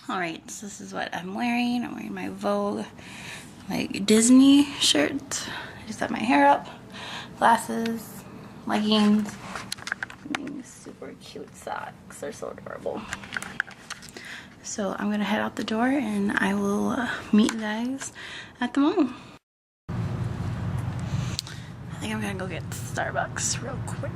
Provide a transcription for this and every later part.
Alright, so this is what I'm wearing. I'm wearing my Vogue, like Disney shirt. I just have my hair up, glasses, leggings, and these super cute socks. They're so adorable. So I'm gonna head out the door and I will meet you guys at the mall. I think I'm gonna go get Starbucks real quick.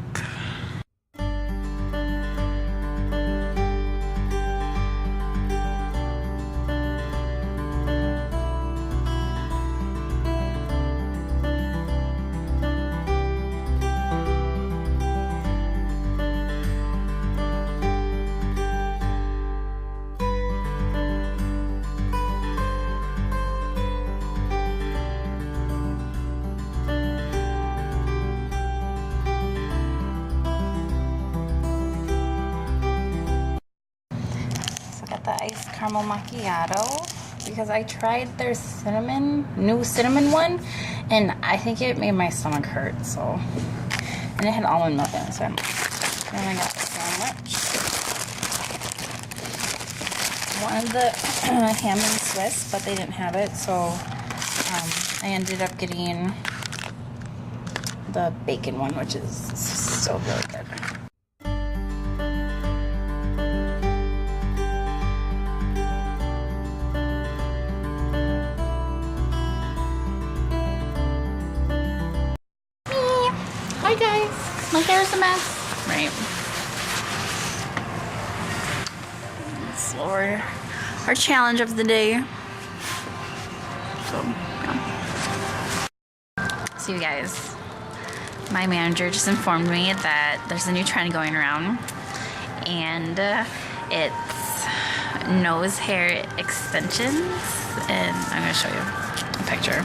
The iced caramel macchiato because I tried their new cinnamon one, and I think it made my stomach hurt. So, and it had almond milk in it, so and I got so much. Wanted the ham and Swiss, but they didn't have it, so I ended up getting the bacon one, which is so really good. Hi guys, my hair's a mess. Right. It's our challenge of the day. So, yeah. So you guys, my manager just informed me that there's a new trend going around, and it's nose hair extensions, and I'm gonna show you a picture.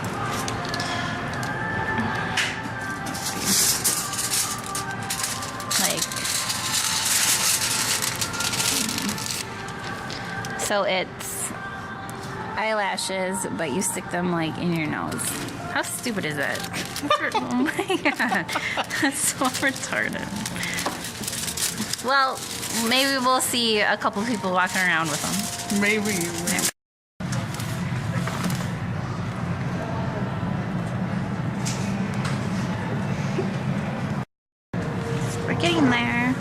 So it's eyelashes, but you stick them like in your nose. How stupid is that? Oh my god, that's so retarded. Well, maybe we'll see a couple people walking around with them. Maybe. We're getting there.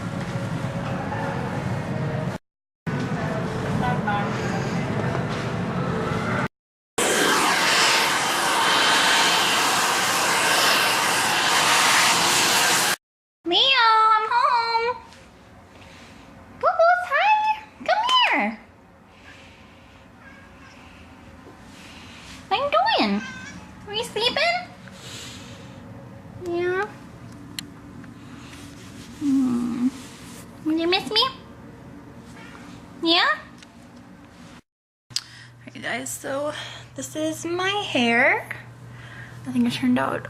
Are you sleeping? Yeah. Did you miss me? Yeah? Alright guys, so this is my hair. I think it turned out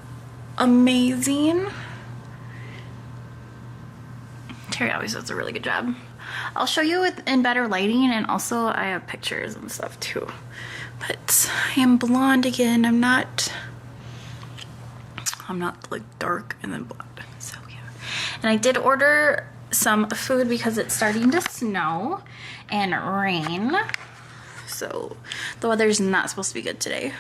amazing. Terry always does a really good job. I'll show you in better lighting, and also I have pictures and stuff too. But I am blonde again. I'm not like dark and then blonde. So yeah. And I did order some food because it's starting to snow and rain. So the weather's not supposed to be good today.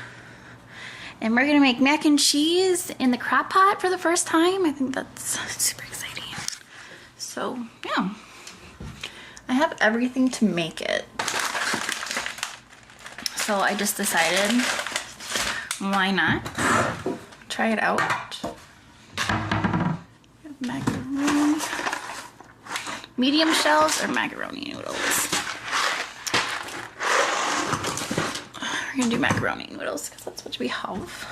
And we're gonna make mac and cheese in the crock pot for the first time. I think that's super exciting. So yeah. I have everything to make it. So I just decided, why not try it out. Macaroni, medium shells or macaroni noodles. We're gonna do macaroni noodles because that's what we have.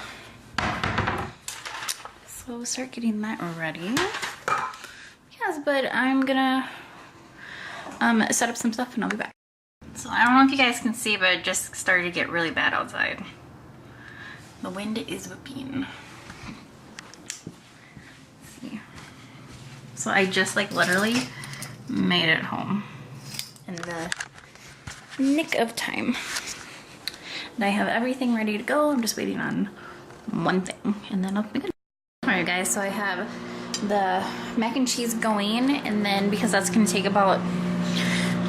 So we'll start getting that ready. Yes, but I'm gonna set up some stuff and I'll be back. So I don't know if you guys can see, but it just started to get really bad outside. The wind is whipping. Let's see. So I just like literally made it home in the nick of time. And I have everything ready to go. I'm just waiting on one thing and then I'll be good. Alright guys, so I have the mac and cheese going, and then because that's gonna take about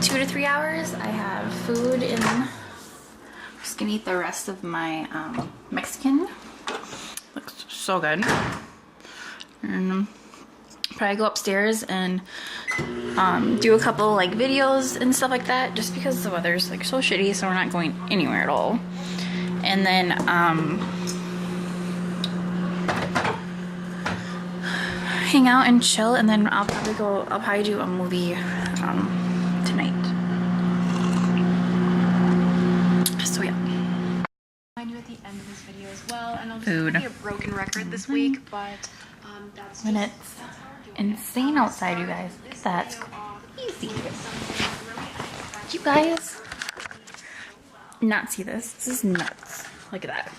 2 to 3 hours. I have food in. I'm just gonna eat the rest of my Mexican. Looks so good. And probably go upstairs and do a couple like videos and stuff like that, just because the weather's like so shitty, so we're not going anywhere at all. And then hang out and chill, and then I'll probably do a movie tonight. So yeah. I do at the end of this video as well, and I'll just Food. be a broken record this week, but that's When it's insane outside, you guys. That's crazy. You guys not see this? This is nuts. Look at that.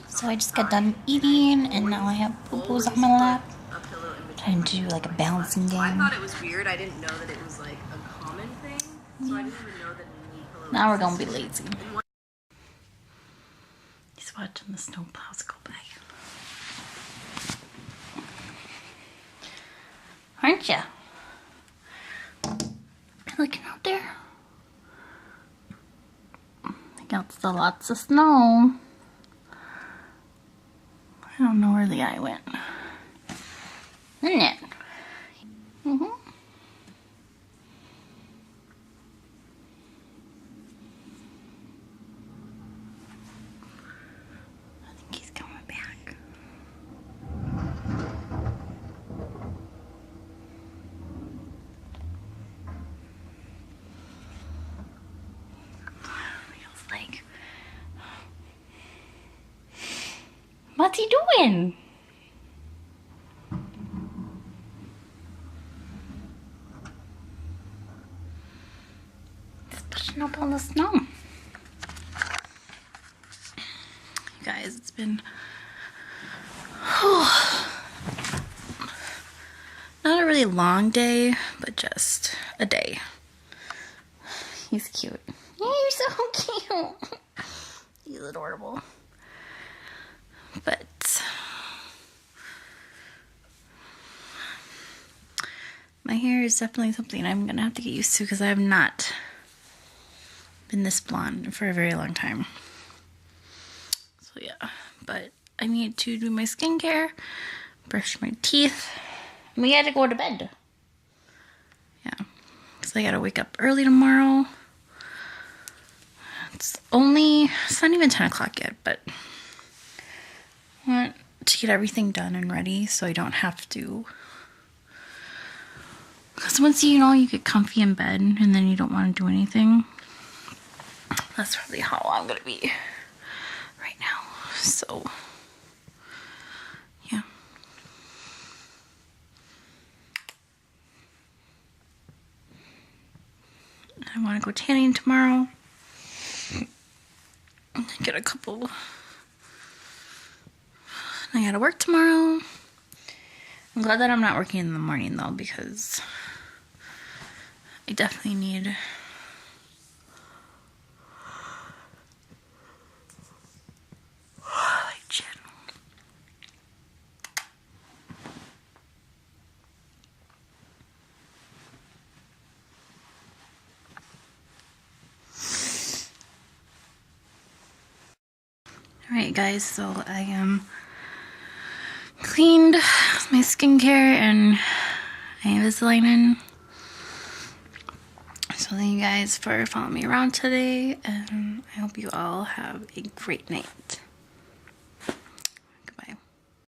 So I just got done eating, and now I have poo-poos on my lap. Trying to do like a balancing game. I thought it was weird. I didn't know that it was like a common thing. So I didn't even know that you need pillows. Now we're gonna be lazy. He's watching the snow plows go by. Aren't ya? Looking out there? I got still lots of snow. I don't know where the eye went. Isn't it? Mm-hmm. I think he's coming back. Feels like. What's he doing? Up on the snow. You guys, it's been not a really long day, but just a day. He's cute. Yeah, you're so cute. He's adorable. But my hair is definitely something I'm gonna have to get used to, because I have not been this blonde for a very long time. So yeah, but I need to do my skincare, brush my teeth, and we had to go to bed. Yeah, because I gotta wake up early tomorrow. It's not even 10 o'clock yet, but I want to get everything done and ready so I don't have to. Because once you get comfy in bed and then you don't want to do anything, that's probably how I'm gonna be right now. So yeah. I want to go tanning tomorrow. Get a couple. I gotta work tomorrow. I'm glad that I'm not working in the morning though, because I definitely need gin. Alright guys, so I cleaned my skincare and I have Invisalign. So thank you guys for following me around today, and I hope you all have a great night.